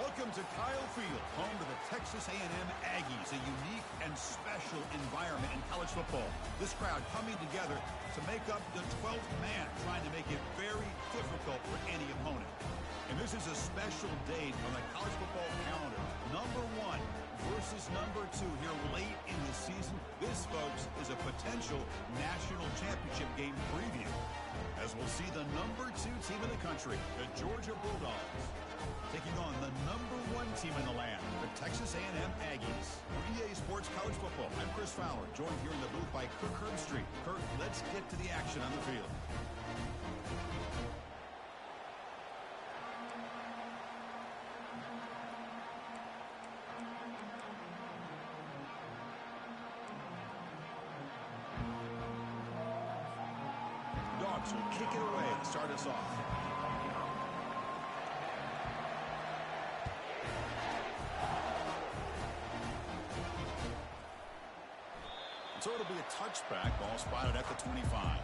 Welcome to Kyle Field, home to the Texas A&M Aggies, a unique and special environment in college football. This crowd coming together to make up the 12th man, trying to make it very difficult for any opponent. And this is a special date on the college football calendar. Number 1 versus number 2 here late in the season. This, folks, is a potential national championship game preview, as we'll see the number 2 team in the country, the Georgia Bulldogs, taking on the number 1 team in the land, the Texas A&M Aggies. For EA Sports College Football, I'm Chris Fowler, joined here in the booth by Kirk Herbstreit. Kirk, let's get to the action on the field. Dogs will kick it away to start us off. So it'll be a touchback, ball spotted at the 25.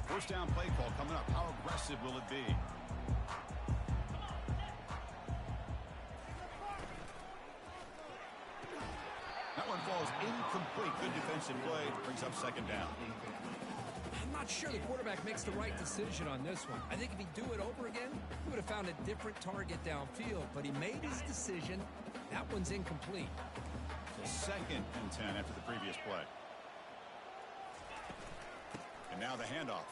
First down play call coming up. How aggressive will it be? That one falls incomplete. Good defensive play. Brings up second down. I'm not sure the quarterback makes the right decision on this one. I think if he'd do it over again, he would have found a different target downfield. But he made his decision. That one's incomplete. Second and 10 after the previous play. And now the handoff.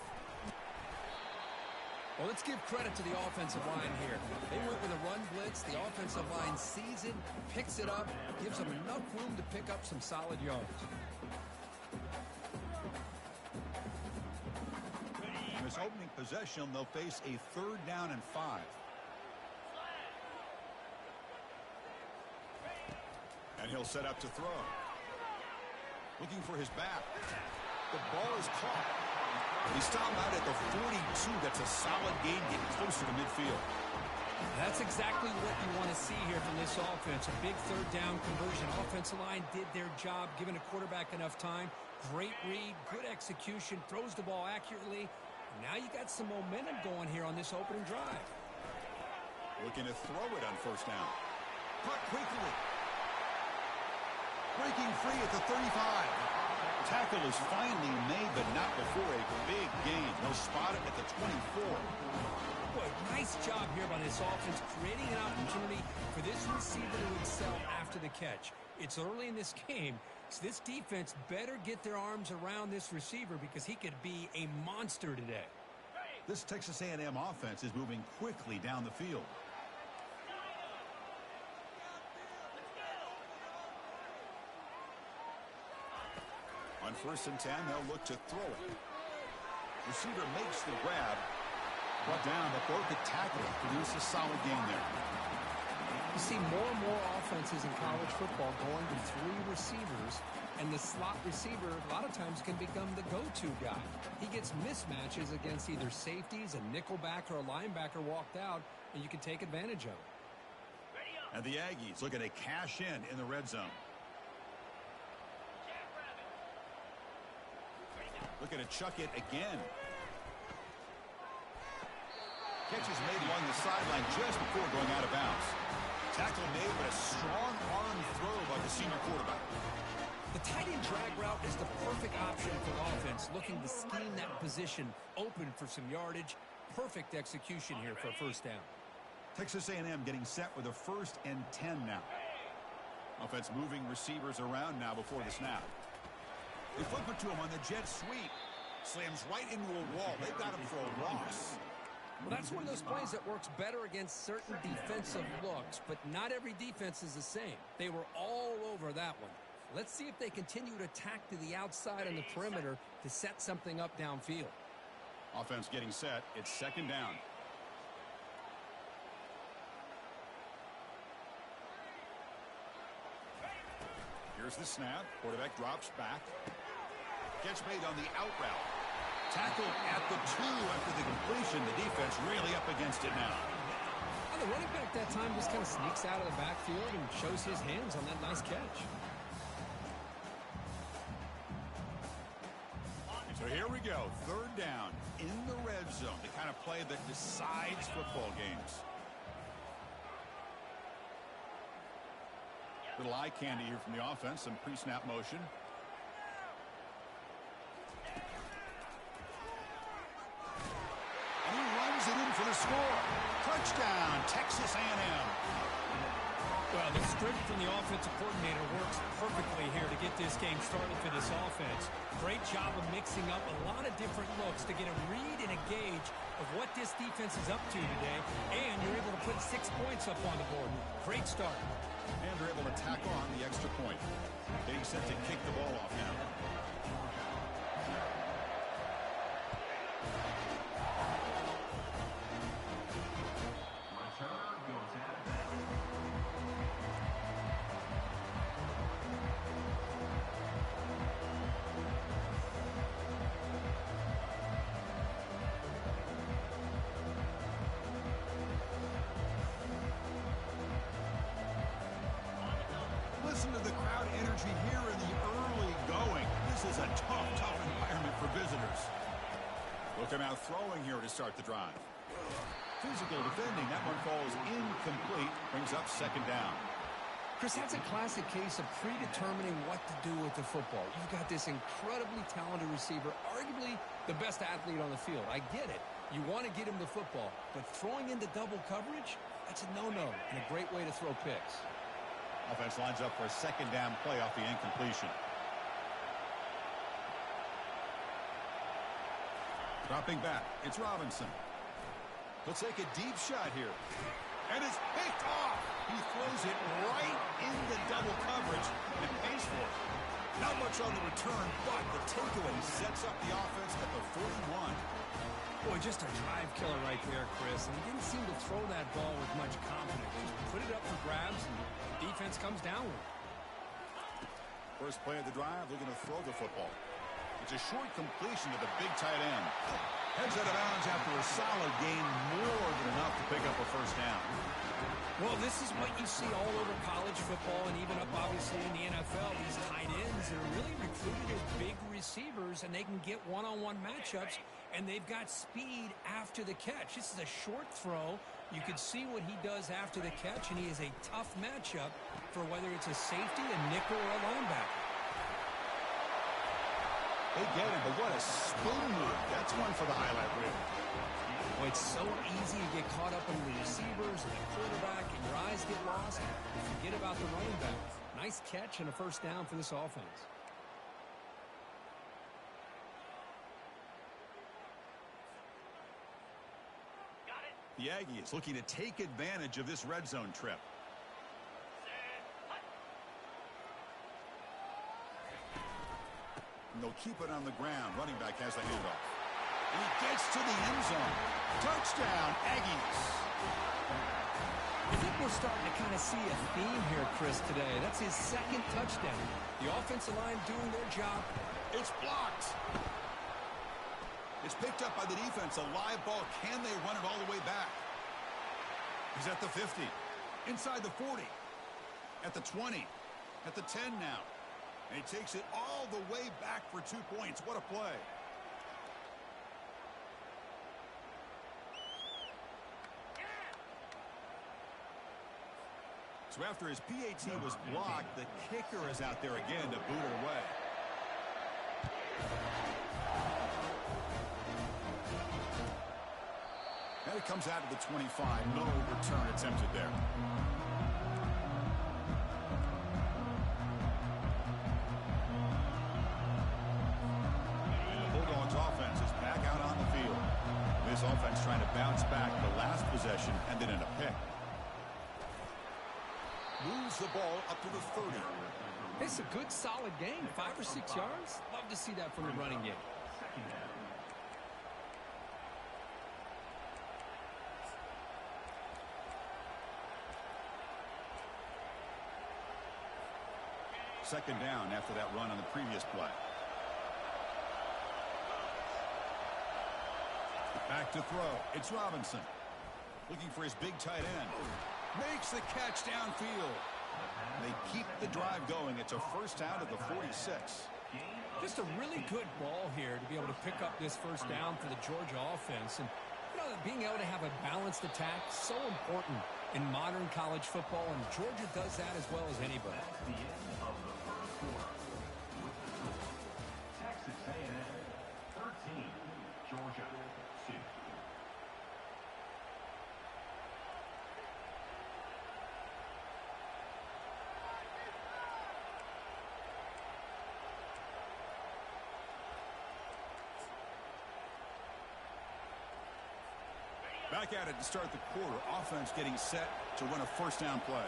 Well, let's give credit to the offensive line here. They went with a run blitz. The offensive line sees it, picks it up, gives them enough room to pick up some solid yards. In this opening possession, they'll face a 3rd down and 5. And he'll set up to throw. Looking for his back. The ball is caught. He stopped out at the 42. That's a solid gain, getting closer to midfield. That's exactly what you want to see here from this offense. A big 3rd down conversion. Offensive line did their job, giving a quarterback enough time. Great read, good execution, throws the ball accurately. Now you got some momentum going here on this opening drive. Looking to throw it on first down. Caught quickly. Breaking free at the 35. Tackle is finally made, but not before a big gain. They'll spot it at the 24. Boy, nice job here by this offense, creating an opportunity for this receiver to excel after the catch. It's early in this game, so this defense better get their arms around this receiver because he could be a monster today. This Texas A&M offense is moving quickly down the field. On 1st and 10, they'll look to throw it. Receiver makes the grab. Brought down, but broke the tackle. Produce a solid gain there. You see more and more offenses in college football going to 3 receivers, and the slot receiver a lot of times can become the go-to guy. He gets mismatches against either safeties, a nickelback, or a linebacker walked out, and you can take advantage of it. And the Aggies looking to cash in the red zone. Looking to chuck it again. Catch is made along the sideline just before going out of bounds. Tackle made with a strong arm throw by the senior quarterback. The tight end drag route is the perfect option for offense, looking to scheme that position open for some yardage. Perfect execution here for a first down. Texas A&M getting set with a 1st and 10 now. Offense moving receivers around now before the snap. They flip it to him on the jet sweep. Slams right into a wall. They've got him for a loss. Well, that's one of those plays that works better against certain defensive looks, but not every defense is the same. They were all over that one. Let's see if they continue to attack to the outside on the perimeter to set something up downfield. Offense getting set. It's 2nd down. Here's the snap. Quarterback drops back. Catch made on the out route. Tackled at the 2 after the completion. The defense really up against it now. The running back that time just kind of sneaks out of the backfield and shows his hands on that nice catch. So here we go, third down in the red zone, the kind of play that decides football games. Little eye candy here from the offense, some pre-snap motion. And he runs it in for the score. Touchdown, Texas A&M. Well, the script from the offensive coordinator works perfectly here to get this game started for this offense. Great job of mixing up a lot of different looks to get a read and a gauge of what this defense is up to today, and you're able to put 6 points up on the board. Great start. And they're able to tack on the extra point. Getting set to kick the ball off now. Listen to the crowd energy here in the early going. This is a tough environment for visitors. Look him out throwing here to start the drive. Physical defending. That one falls incomplete. Brings up second down. Chris, that's a classic case of predetermining what to do with the football. You've got this incredibly talented receiver, arguably the best athlete on the field. I get it. You want to get him the football, but throwing into double coverage, that's a no-no and a great way to throw picks. Offense lines up for a second down play off the incompletion. Dropping back, it's Robinson. He'll take a deep shot here. And it's picked off. He throws it right into double coverage and pays for it. Not much on the return, but the takeaway sets up the offense at the 41. Boy, just a drive killer right there, Chris. And he didn't seem to throw that ball with much confidence. Just put it up for grabs, and the defense comes down with it. First play of the drive, looking to throw the football. It's a short completion to the big tight end. Heads out of bounds after a solid gain, more than enough to pick up a first down. Well, this is what you see all over college football and even up, obviously, in the NFL. These tight ends are really recruited as big receivers, and they can get one-on-one matchups, and they've got speed after the catch. This is a short throw. You can see what he does after the catch, and he is a tough matchup for whether it's a safety, a nickel, or a linebacker. They get it, but what a spin move. That's one for the highlight reel. Well, it's so easy to get caught up in the receivers and the quarterback, and your eyes get lost. You forget about the running back. Nice catch and a first down for this offense. The Aggies looking to take advantage of this red zone trip. And they'll keep it on the ground. Running back has the handoff. And he gets to the end zone. Touchdown, Aggies. I think we're starting to kind of see a theme here, Chris, today. That's his second touchdown. The offensive line doing their job. It's blocked. It's picked up by the defense. A live ball. Can they run it all the way back? He's at the 50. Inside the 40. At the 20. At the 10 now. And he takes it all the way back for 2 points. What a play. So after his PAT was blocked, the kicker is out there again to boot it away. And it comes out to the 25. No return attempted there. And the Bulldogs offense is back out on the field. This offense trying to bounce back. The last possession ended in a pick. Moves the ball up to the 30. It's a good, solid game. 5 or 6 yards. Love to see that from the running game. Second down after that run on the previous play. Back to throw. It's Robinson. Looking for his big tight end. Makes the catch downfield. They keep the drive going. It's a first down at the 46. Just a really good ball here to be able to pick up this first down for the Georgia offense. And, you know, being able to have a balanced attack, so important in modern college football, and Georgia does that as well as anybody. That's the end of the first quarter. Texas A&M 13, Georgia 2. Back at it to start the quarter. Offense getting set to run a first down play.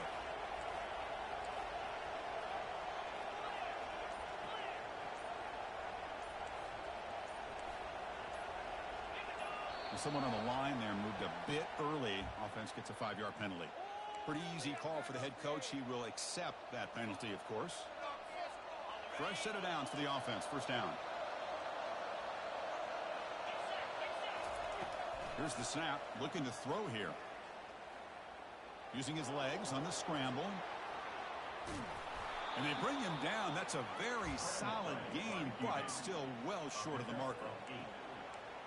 And someone on the line there moved a bit early. Offense gets a 5-yard penalty. Pretty easy call for the head coach. He will accept that penalty, of course. Fresh set of downs for the offense. First down. Here's the snap, looking to throw here. Using his legs on the scramble. And they bring him down. That's a very solid gain, but still well short of the marker.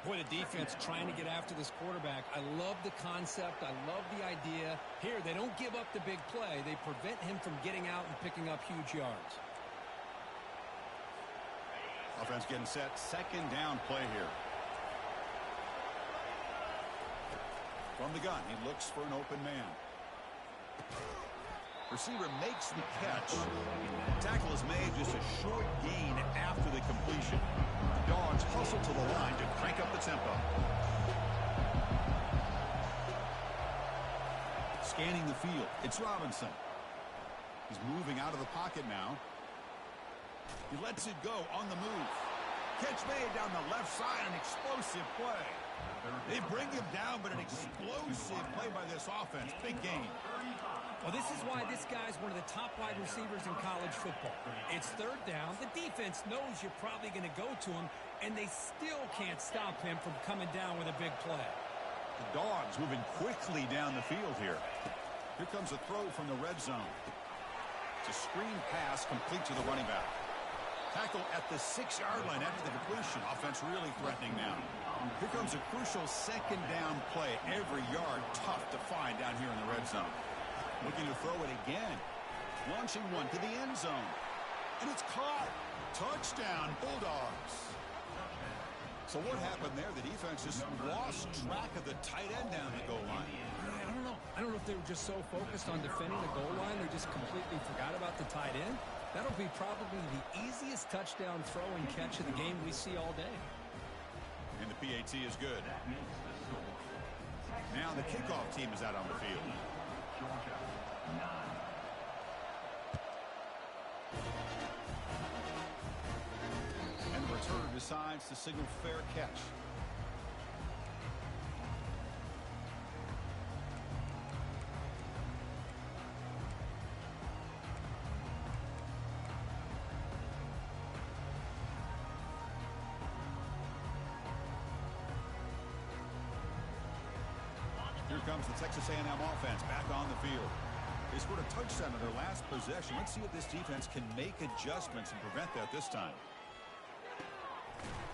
Boy, the defense trying to get after this quarterback. I love the concept. I love the idea. Here, they don't give up the big play. They prevent him from getting out and picking up huge yards. Offense getting set. Second down play here. From the gun, he looks for an open man. Receiver makes the catch. Tackle is made, just a short gain after the completion. The Dogs hustle to the line to crank up the tempo. Scanning the field, it's Robinson. He's moving out of the pocket now. He lets it go on the move. Catch made down the left side, an explosive play. They bring him down, but an explosive play by this offense. Big gain. Well, this is why this guy's one of the top wide receivers in college football. It's third down. The defense knows you're probably going to go to him, and they still can't stop him from coming down with a big play. The Dogs moving quickly down the field here. Here comes a throw from the red zone. It's a screen pass complete to the running back. Tackle at the 6-yard line after the completion. Offense really threatening now. Here comes a crucial second down play. Every yard tough to find down here in the red zone. Looking to throw it again. Launching one to the end zone. And it's caught. Touchdown, Bulldogs. So what happened there? The defense just lost track of the tight end down the goal line. I don't know. I don't know if they were just so focused on defending the goal line they just completely forgot about the tight end. That'll be probably the easiest touchdown throw and catch of the game we see all day. And the PAT is good. Now the kickoff team is out on the field. Georgia 9. And the returner decides to signal fair catch. Here comes the Texas A&M offense back on the field. They scored a touchdown on their last possession. Let's see if this defense can make adjustments and prevent that this time.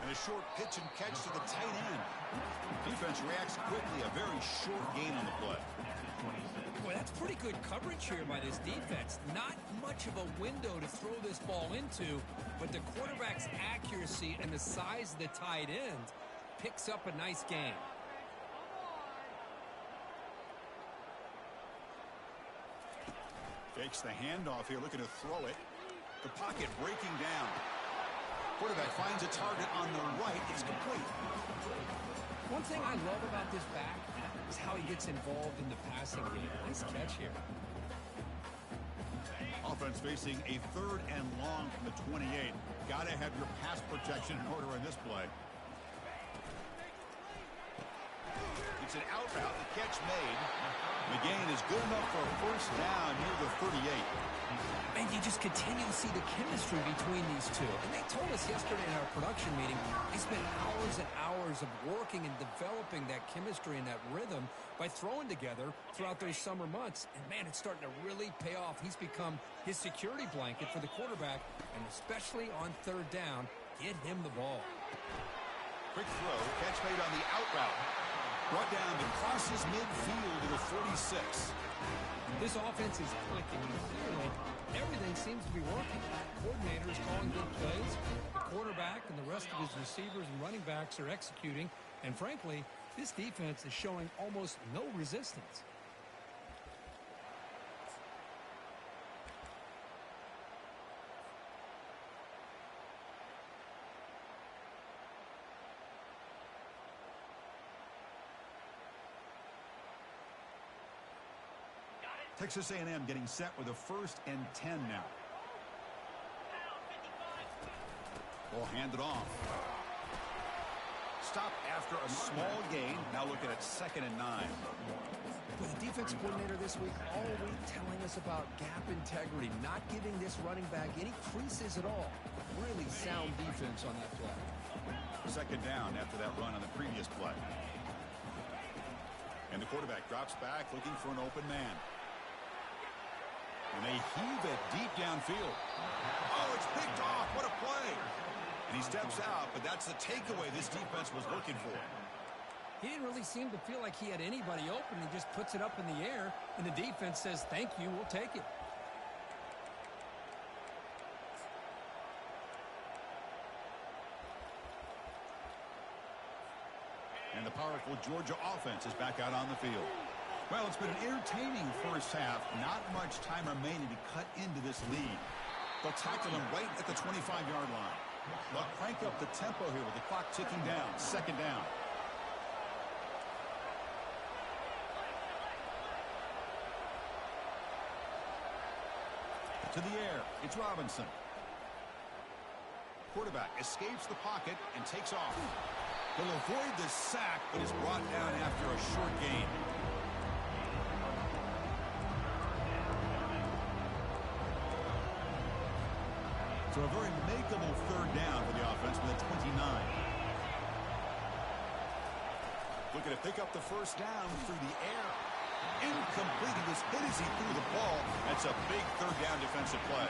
And a short pitch and catch to the tight end. Defense reacts quickly. A very short gain on the play. Boy, that's pretty good coverage here by this defense. Not much of a window to throw this ball into, but the quarterback's accuracy and the size of the tight end picks up a nice gain. Takes the handoff here, looking to throw it. The pocket breaking down. Quarterback finds a target on the right. It's complete. One thing I love about this back is how he gets involved in the passing game. Nice catch here. Offense facing a 3rd and long from the 28. Got to have your pass protection in order in this play. He It's an out route. The catch made. The gain is good enough for a first down near the 38. And you just continue to see the chemistry between these two. And they told us yesterday in our production meeting, they spent hours and hours of working and developing that chemistry and that rhythm by throwing together throughout those summer months. And, man, it's starting to really pay off. He's become his security blanket for the quarterback, and especially on third down, get him the ball. Quick throw. Catch made on the out route. Brought down and crosses midfield to the 46. This offense is clicking. Clearly, everything seems to be working. The coordinator is calling good plays. The quarterback and the rest of his receivers and running backs are executing. And frankly, this defense is showing almost no resistance. Texas A&M getting set with a 1st and 10 now. Ball handed off. Stop after a small gain. Now looking at 2nd and 9. With the defense coordinator this week all week telling us about gap integrity, not giving this running back any creases at all. Really sound defense on that play. 2nd down after that run on the previous play. And the quarterback drops back looking for an open man. And they heave it deep downfield. Oh, it's picked off. What a play. And he steps out, but that's the takeaway this defense was looking for. He didn't really seem to feel like he had anybody open. He just puts it up in the air, and the defense says, thank you, we'll take it. And the powerful Georgia offense is back out on the field. Well, it's been an entertaining first half. Not much time remaining to cut into this lead. They'll tackle him right at the 25-yard line. They'll crank up the tempo here with the clock ticking down. 2nd down. To the air. It's Robinson. Quarterback escapes the pocket and takes off. He'll avoid the sack, but is brought down after a short gain. So a very makeable 3rd down for the offense with a 29. Looking to pick up the 1st down through the air. Incomplete. He was hit as he threw the ball. That's a big 3rd down defensive play.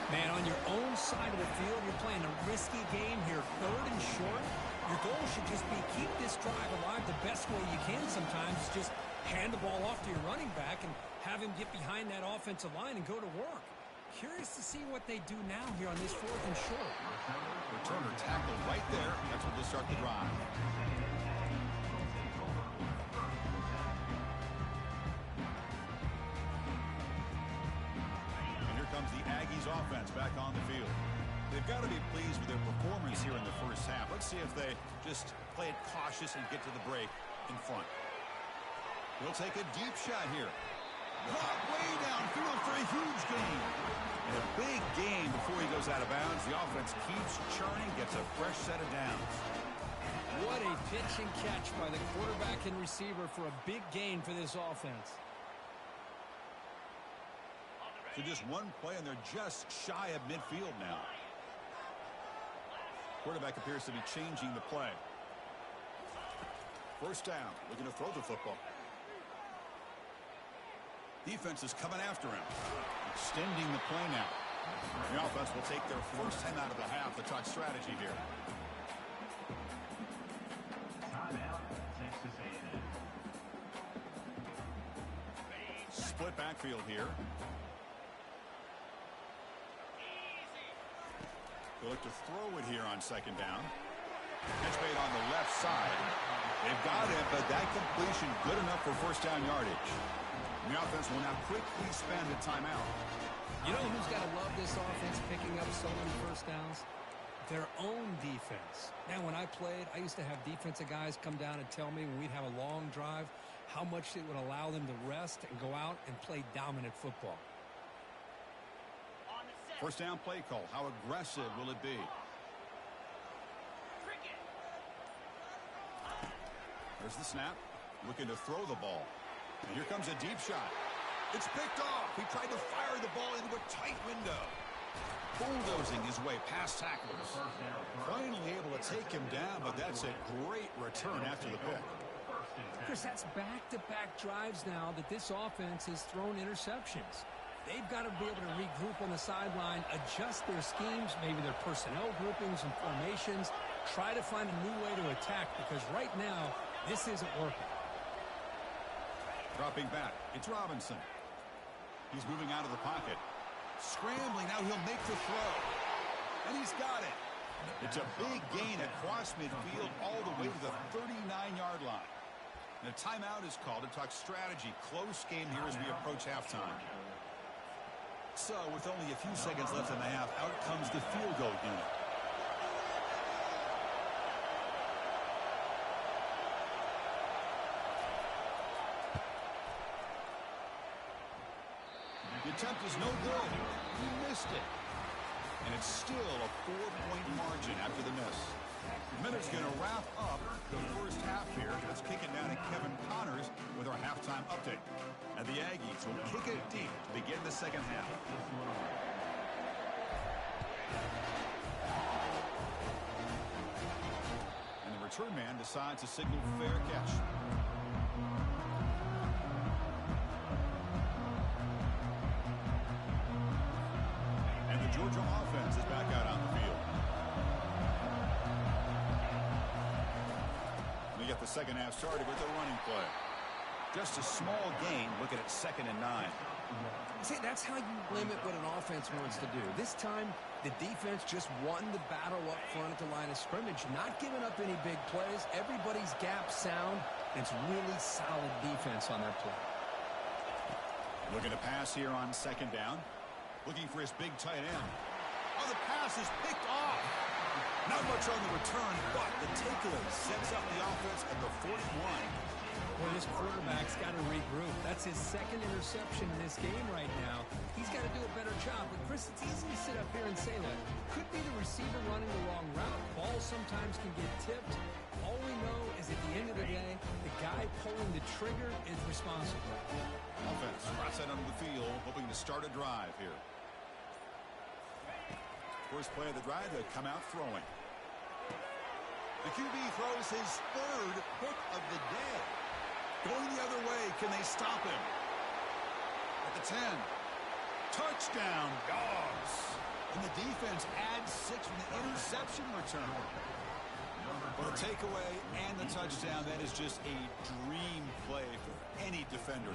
Man, on your own side of the field, you're playing a risky game here. 3rd and short. Your goal should just be keep this drive alive the best way you can sometimes. Is just hand the ball off to your running back and have him get behind that offensive line and go to work. Curious to see what they do now here on this 4th and short. Returner tackled right there. That's what will start the drive. And here comes the Aggies offense back on the field. They've got to be pleased with their performance here in the first half. Let's see if they just play it cautious and get to the break in front. They'll take a deep shot here. Caught way downfield for a huge gain. And a big gain before he goes out of bounds. The offense keeps churning, gets a fresh set of downs. What a pitch and catch by the quarterback and receiver for a big gain for this offense. So just one play, and they're just shy of midfield now. Quarterback appears to be changing the play. 1st down, looking to throw the football. Defense is coming after him. Extending the play now. The offense will take their 1st time out of the half to talk strategy here. Timeout, Texas A&M. Split backfield here. They'll look to throw it here on 2nd down. Catch made on the left side. They've got it, but that completion good enough for 1st down yardage. The offense will now quickly spend a timeout. You know who's got to love this offense picking up so many 1st downs? Their own defense. Man, when I played, I used to have defensive guys come down and tell me when we'd have a long drive how much it would allow them to rest and go out and play dominant football. 1st down play call. How aggressive will it be? There's the snap. Looking to throw the ball. And here comes a deep shot. It's picked off. He tried to fire the ball into a tight window. Bulldozing his way past tacklers. Finally able to take him down, but that's a great return after the pick. Chris, that's back-to-back drives now that this offense has thrown interceptions. They've got to be able to regroup on the sideline, adjust their schemes, maybe their personnel groupings and formations, try to find a new way to attack, because right now, this isn't working. Dropping back, it's Robinson. He's moving out of the pocket. Scrambling, now he'll make the throw. And he's got it. It's a big gain across midfield all the way to the 39-yard line. And a timeout is called to talk strategy. Close game here as we approach halftime. So, with only a few seconds left in the half, out comes the field goal unit. The attempt is no good. He missed it. And it's still a 4-point margin after the miss. The minute's going to wrap up the first half here. Let's kick it down to Kevin Connors with our halftime update. And the Aggies will kick it deep to begin the second half. And the return man decides to signal fair catch. Georgia offense is back out on the field. We get the second half started with a running play. Just a small gain. Looking at 2nd and 9. See, that's how you limit what an offense wants to do. This time, the defense just won the battle up front at the line of scrimmage, not giving up any big plays. Everybody's gap sound. And it's really solid defense on that play. Looking to pass here on 2nd down. Looking for his big tight end. Oh, the pass is picked off. Not much on the return, but the takeaway sets up the offense at the 41. Boy, this quarterback's got to regroup. That's his 2nd interception in this game right now. He's got to do a better job. But, Chris, it's easy to sit up here and say that. Could be the receiver running the wrong route. Balls sometimes can get tipped. All we know is at the end of the day, the guy pulling the trigger is responsible. Offense rots out onto the field, hoping to start a drive here. First play of the drive, they come out throwing. The QB throws his 3rd pick of the day. Going the other way, can they stop him? At the 10. Touchdown, Dogs. And the defense adds 6 from the interception return. For the takeaway and the touchdown, that is just a dream play for any defender.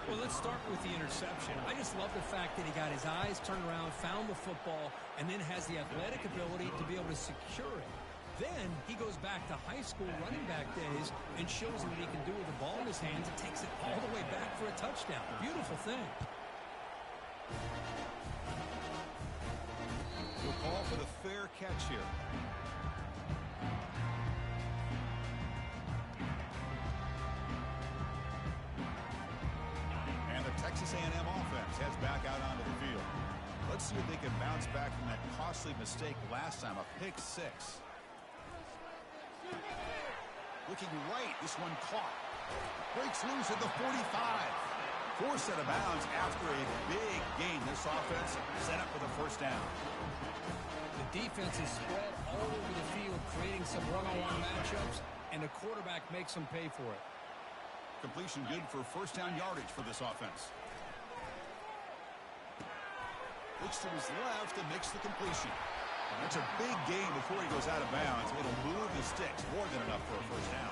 Well, let's start with the interception. I just love the fact that he got his eyes turned around, found the football, and then has the athletic ability to be able to secure it. Then he goes back to high school running back days and shows him what he can do with the ball in his hands and takes it all the way back for a touchdown. Beautiful thing. We'll call for the fair catch here. Texas A&M offense heads back out onto the field. Let's see if they can bounce back from that costly mistake last time, a pick 6. Looking right, this one caught. Breaks loose at the 45. Forced out of bounds after a big gain. This offense set up for the first down. The defense is spread all over the field, creating some one-on-one matchups, and the quarterback makes them pay for it. Completion good for first down yardage for this offense. Looks to his left and makes the completion. That's a big gain before he goes out of bounds. It'll move the sticks, more than enough for a first down.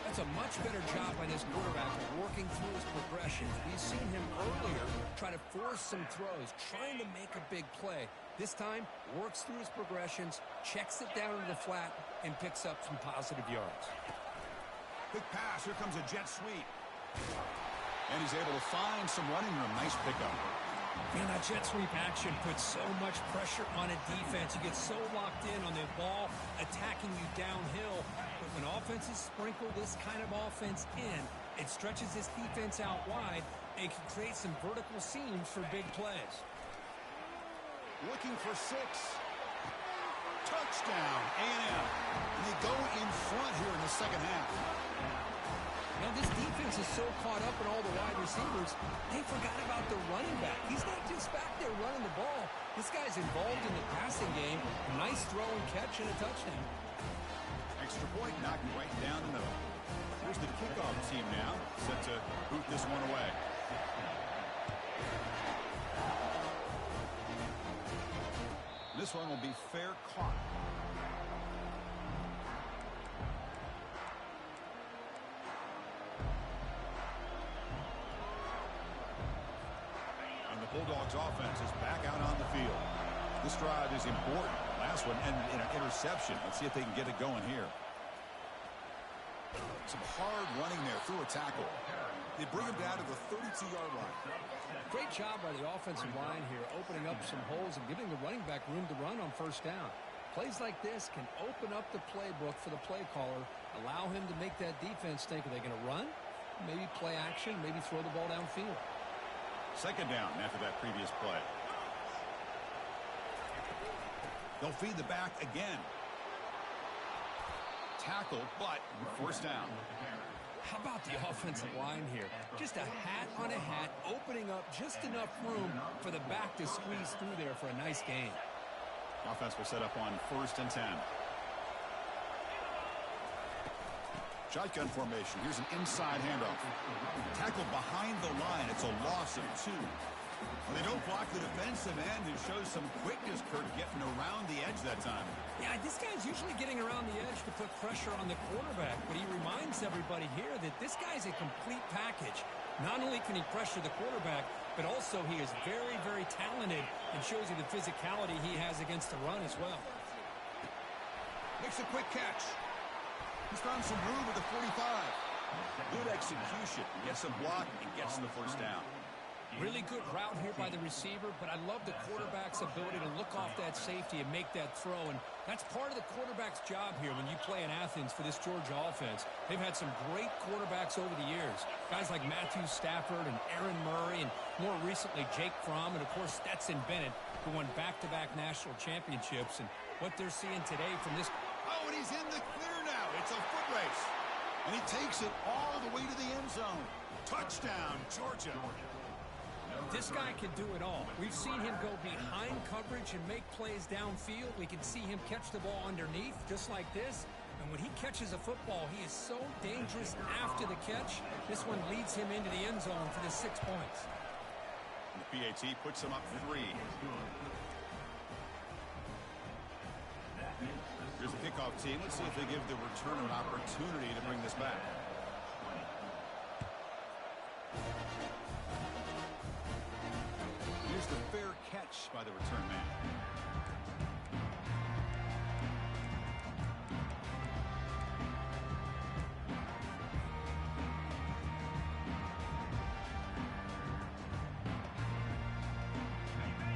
That's a much better job by this quarterback of working through his progressions. We've seen him earlier try to force some throws, trying to make a big play. This time, works through his progressions, checks it down to the flat, and picks up some positive yards. Quick pass. Here comes a jet sweep. And he's able to find some running room. Nice pickup. Man, that jet sweep action puts so much pressure on a defense. You get so locked in on the ball attacking you downhill. But when offenses sprinkle this kind of offense in, it stretches this defense out wide and can create some vertical seams for big plays. Looking for 6. Touchdown, A&M. And they go in front here in the second half. Now defense is so caught up in all the wide receivers, they forgot about the running back. He's not just back there running the ball. This guy's involved in the passing game. A nice throw and catch and a touchdown. Extra point knocked right down the middle. Here's the kickoff team now, set to boot this one away. This one will be fair caught. And the Bulldogs offense is back out on the field. This drive is important. Last one ended in an interception. Let's see if they can get it going here. Some hard running there through a tackle. They bring him down to the 32-yard line. Great job by the offensive line here, opening up some holes and giving the running back room to run on first down. Plays like this can open up the playbook for the play caller, allow him to make that defense think, are they going to run? Maybe play action, maybe throw the ball downfield. Second down after that previous play. They'll feed the back again. Tackle, but first down. How about the offensive line here? Just a hat on a hat, opening up just enough room for the back to squeeze through there for a nice gain. Offense will set up on 1st and 10. Shotgun formation. Here's an inside handoff. Tackle behind the line. It's a loss of 2. Well, they don't block the defensive end and shows some quickness, Kirk, getting around the edge that time. Yeah, this guy's usually getting around the edge to put pressure on the quarterback, but he reminds everybody here that this guy's a complete package. Not only can he pressure the quarterback, but also he is very, very talented and shows you the physicality he has against the run as well. Makes a quick catch. He's found some room at the 45. Good execution. Gets a block and gets the first down. Really good route here by the receiver, but I love the quarterback's ability to look off that safety and make that throw, and that's part of the quarterback's job here when you play in Athens for this Georgia offense. They've had some great quarterbacks over the years, guys like Matthew Stafford and Aaron Murray, and more recently Jake Fromm, and of course Stetson Bennett, who won back-to-back national championships, and what they're seeing today from this. Oh, and he's in the clear now. It's a foot race, and he takes it all the way to the end zone. Touchdown, Georgia. This guy can do it all. We've seen him go behind coverage and make plays downfield. We can see him catch the ball underneath just like this. And when he catches a football, he is so dangerous after the catch. This one leads him into the end zone for the 6 points. And the PAT puts him up 3. Here's the kickoff team. Let's see if they give the returner an opportunity to bring this back. Here's the fair catch by the return man.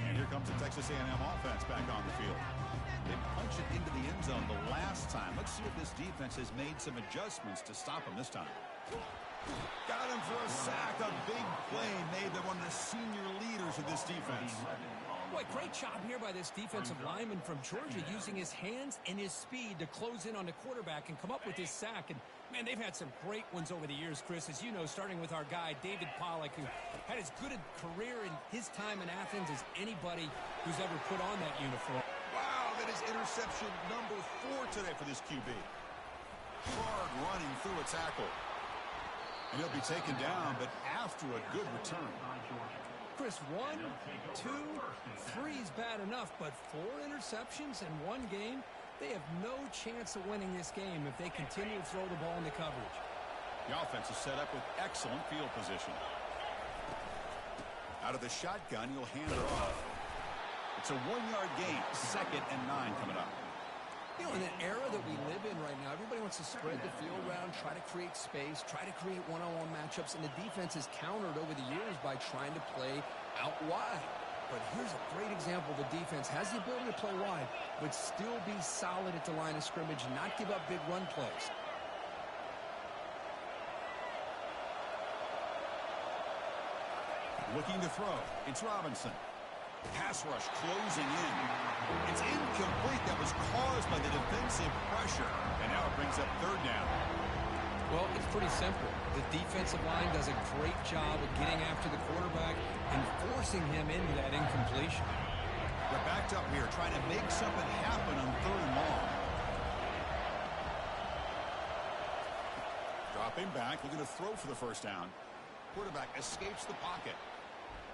And here comes the Texas A&M offense back on the field. They punch it into the end zone the last time. Let's see if this defense has made some adjustments to stop him this time. Got him for a sack. A big play made by one of the senior leaders of this defense. Boy, great job here by this defensive lineman from Georgia, using his hands and his speed to close in on the quarterback and come up with this sack. And, man, they've had some great ones over the years, Chris, as you know, starting with our guy, David Pollack, who had as good a career in his time in Athens as anybody who's ever put on that uniform. Wow, that is interception number 4 today for this QB. Hard running through a tackle. And he'll be taken down, but after a good return. Chris, 1, 2, 3 is bad enough, but 4 interceptions in one game, they have no chance of winning this game if they continue to throw the ball into coverage. The offense is set up with excellent field position. Out of the shotgun, he'll hand it off. It's a 1-yard gain, 2nd and 9 coming up. You know, in the era that we live in right now, everybody wants to spread the field around, try to create space, try to create one-on-one matchups, and the defense has countered over the years by trying to play out wide. But here's a great example. The defense has the ability to play wide, but still be solid at the line of scrimmage and not give up big run plays. Looking to throw. It's Robinson. Pass rush closing in. It's incomplete. That was caused by the defensive pressure. And now it brings up 3rd down. Well, it's pretty simple. The defensive line does a great job of getting after the quarterback and forcing him into that incompletion. They're backed up here trying to make something happen on 3rd and long. Dropping back, looking to throw for the first down. Quarterback escapes the pocket.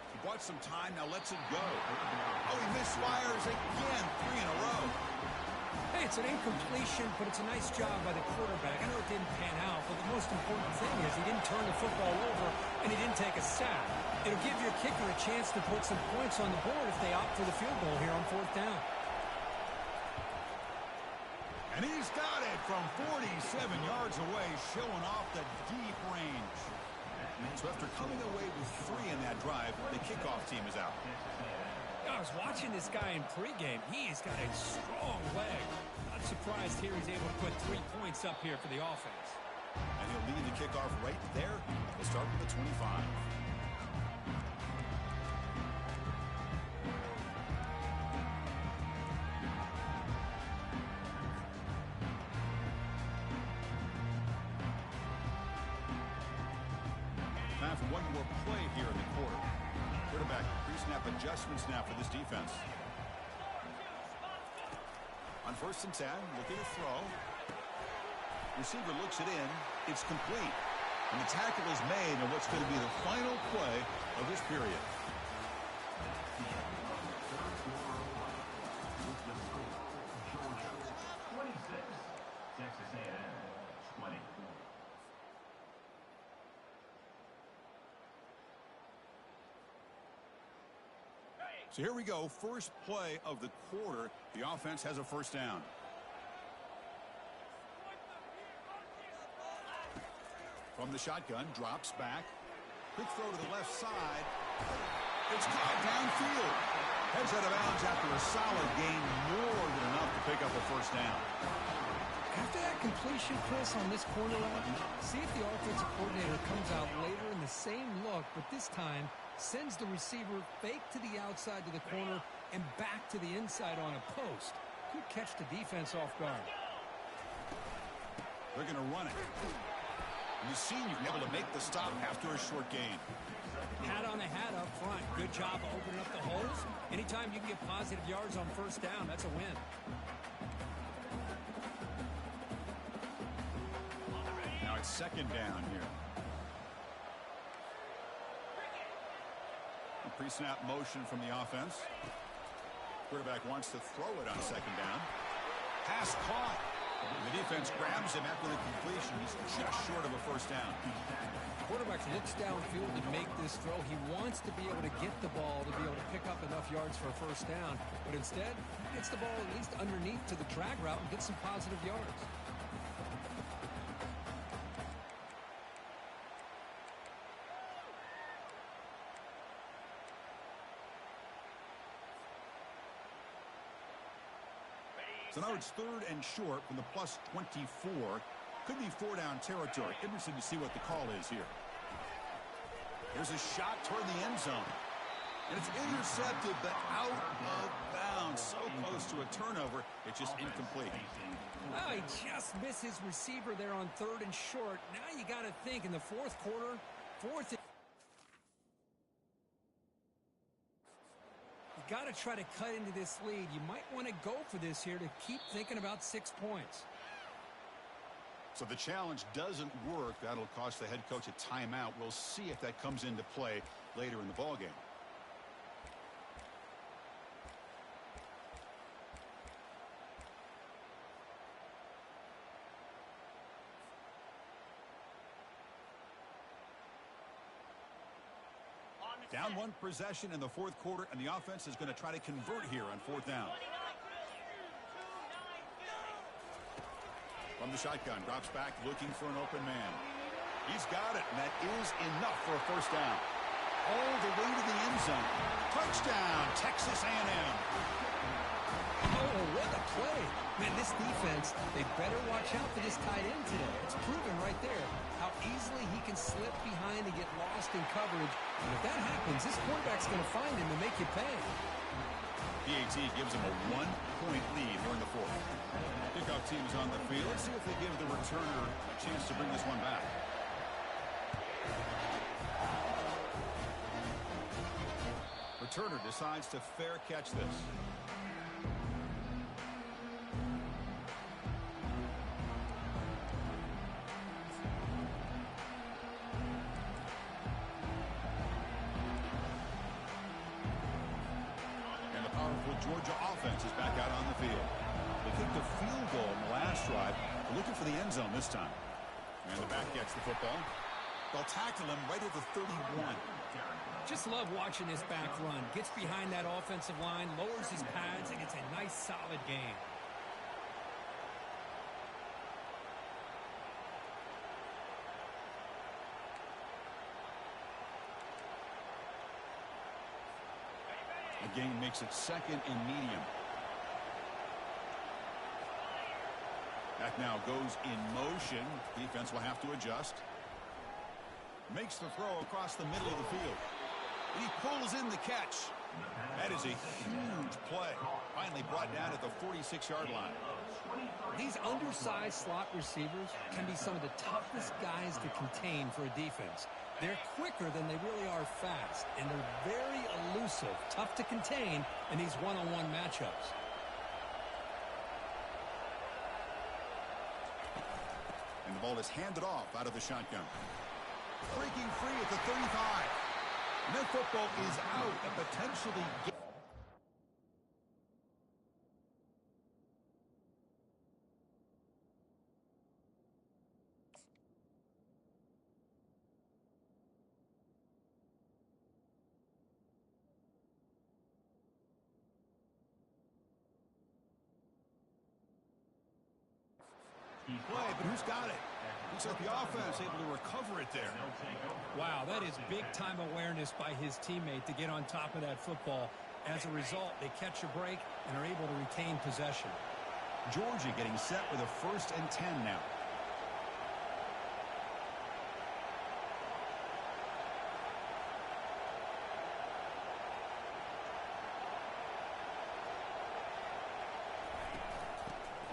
He bought some time, now lets it go. Oh, he misfires again, 3 in a row. Hey, it's an incompletion, but it's a nice job by the quarterback. I know it didn't pan out, but the most important thing is he didn't turn the football over and he didn't take a sack. It'll give your kicker a chance to put some points on the board if they opt for the field goal here on 4th down. And he's got it from 47 yards away, showing off the deep range. So after coming away with 3 in that drive, the kickoff team is out. I was watching this guy in pregame. He's got a strong leg. Not surprised here he's able to put 3 points up here for the offense. And he'll lead the kickoff right there. We'll start with the 25. Time for one more play here in the quarter. Quarterback pre-snap adjustments now for this defense. On 1st and 10, looking to throw. Receiver looks it in. It's complete. And the tackle is made on what's going to be the final play of this period. Texas A&M 20. So here we go. First play of the quarter. The offense has a first down. From the shotgun, drops back. Quick throw to the left side. It's caught downfield. Heads out of bounds after a solid gain, more than enough to pick up a first down. After that completion, Chris, on this corner route, see if the offensive coordinator comes out later in the same look, but this time sends the receiver fake to the outside to the corner and back to the inside on a post. Could catch the defense off guard. They're going to run it. And the senior able to make the stop after a short gain. Hat on a hat up front. Good job of opening up the holes. Anytime you can get positive yards on first down, that's a win. Now it's 2nd down here. Pre-snap motion from the offense. Quarterback wants to throw it on 2nd down. Pass caught. The defense grabs him after the completion. He's just short of a first down. Quarterback looks downfield to make this throw. He wants to be able to get the ball to be able to pick up enough yards for a first down. But instead, he gets the ball at least underneath to the drag route and gets some positive yards. So now it's 3rd and short from the plus 24. Could be 4-down territory. Interested to see what the call is here. Here's a shot toward the end zone. And it's intercepted, but out of bounds. So close to a turnover, it's just incomplete. Oh, he just missed his receiver there on 3rd and short. Now you got to think in the 4th quarter, 4th. You got to try to cut into this lead. You might want to go for this here to keep thinking about 6 points. So the challenge doesn't work. That'll cost the head coach a timeout. We'll see if that comes into play later in the ballgame. Down 1 possession in the 4th quarter, and the offense is going to try to convert here on 4th down. From the shotgun, drops back, looking for an open man. He's got it, and that is enough for a first down. All the way to the end zone. Touchdown, Texas A&M. Oh, what a play. Man, this defense, they better watch out for this tight end today. It's proven right there how easily he can slip behind and get lost in coverage. And if that happens, this quarterback's going to find him and make you pay. PAT gives them a 1-point lead here in the fourth. Kickoff team is on the field. Let's see if they give the returner a chance to bring this one back. Returner decides to fair catch this. And the powerful Georgia offense is back out on the field. They kicked a field goal in the last drive. They're looking for the end zone this time. And the back gets the football. They'll tackle him right at the 31. Just love watching this back run. Gets behind that offensive line, lowers his pads, and it's a nice, solid game. The game makes it second and medium. That now goes in motion. Defense will have to adjust. Makes the throw across the middle of the field. He pulls in the catch. That is a huge play. Finally brought down at the 46-yard line. These undersized slot receivers can be some of the toughest guys to contain for a defense. They're quicker than they really are fast, and they're very elusive, tough to contain in these one-on-one matchups. And the ball is handed off out of the shotgun. Breaking free at the 35. And that football is out and potentially... play, but who's got it? Looks like the offense able to recover it there. Wow, that is big-time awareness by his teammate to get on top of that football. As a result, they catch a break and are able to retain possession. Georgia getting set with a 1st and 10 now.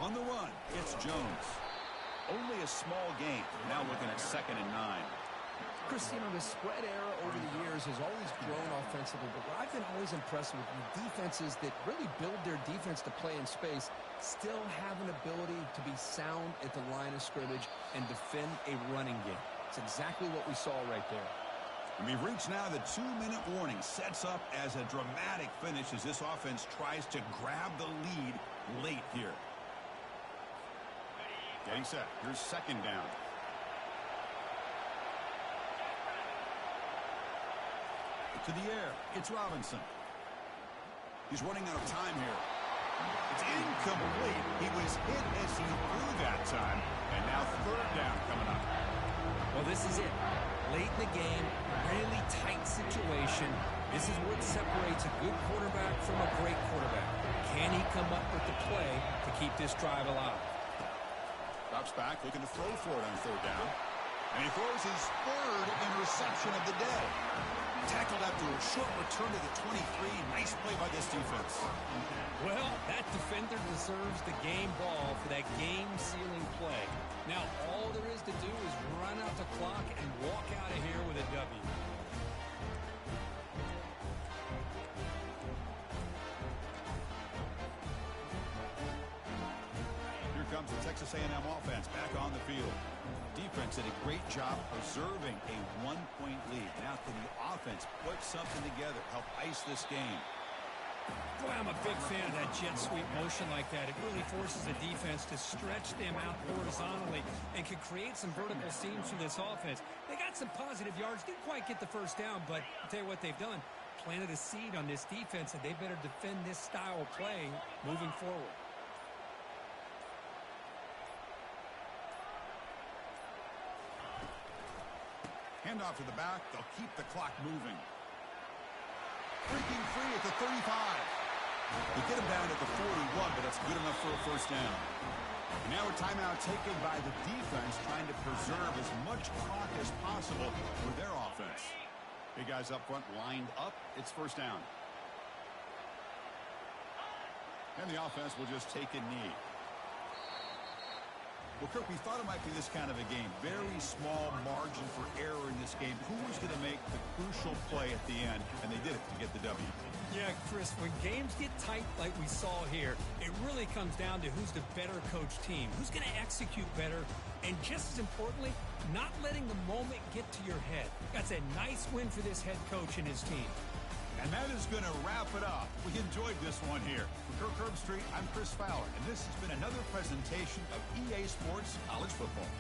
On the run, it's Jones. Only a small gain. Now looking at 2nd and 9. Chris, you know, the spread era over the years has always grown offensively, but what I've been always impressed with defenses that really build their defense to play in space still have an ability to be sound at the line of scrimmage and defend a running game. It's exactly what we saw right there. And we've reached now the 2-minute warning. Sets up as a dramatic finish as this offense tries to grab the lead late here. Getting set. Here's 2nd down. To the air. It's Robinson. He's running out of time here. It's incomplete. He was hit as he threw that time. And now 3rd down coming up. Well, this is it. Late in the game, really tight situation. This is what separates a good quarterback from a great quarterback. Can he come up with the play to keep this drive alive? Drops back, looking to throw for it on 3rd down. And he throws his 3rd interception of the day. Tackled after a short return to the 23. Nice play by this defense. Well, that defender deserves the game ball for that game-sealing play. Now, all there is to do is run out the clock and walk out of here with a W. Here comes the Texas A&M offense back on the field. Defense did a great job preserving a 1-point lead. Now can the offense put something together, help ice this game? Boy, I'm a big fan of that jet sweep motion like that. It really forces the defense to stretch them out horizontally and can create some vertical seams for this offense. They got some positive yards, didn't quite get the 1st down, but I'll tell you what they've done. Planted a seed on this defense, and they better defend this style of play moving forward. Handoff to the back. They'll keep the clock moving. Breaking free at the 35. They get him down at the 41, but that's good enough for a 1st down. And now a timeout taken by the defense, trying to preserve as much clock as possible for their offense. Big guys up front lined up. It's 1st down. And the offense will just take a knee. Well, Kirk, we thought it might be this kind of a game. Very small margin for error in this game. Who was going to make the crucial play at the end? And they did it to get the W. Yeah, Chris, when games get tight like we saw here, it really comes down to who's the better coach team, who's going to execute better, and just as importantly, not letting the moment get to your head. That's a nice win for this head coach and his team. And that is going to wrap it up. We enjoyed this one here. For Kirk Herbstreit, I'm Chris Fowler, and this has been another presentation of EA Sports College Football.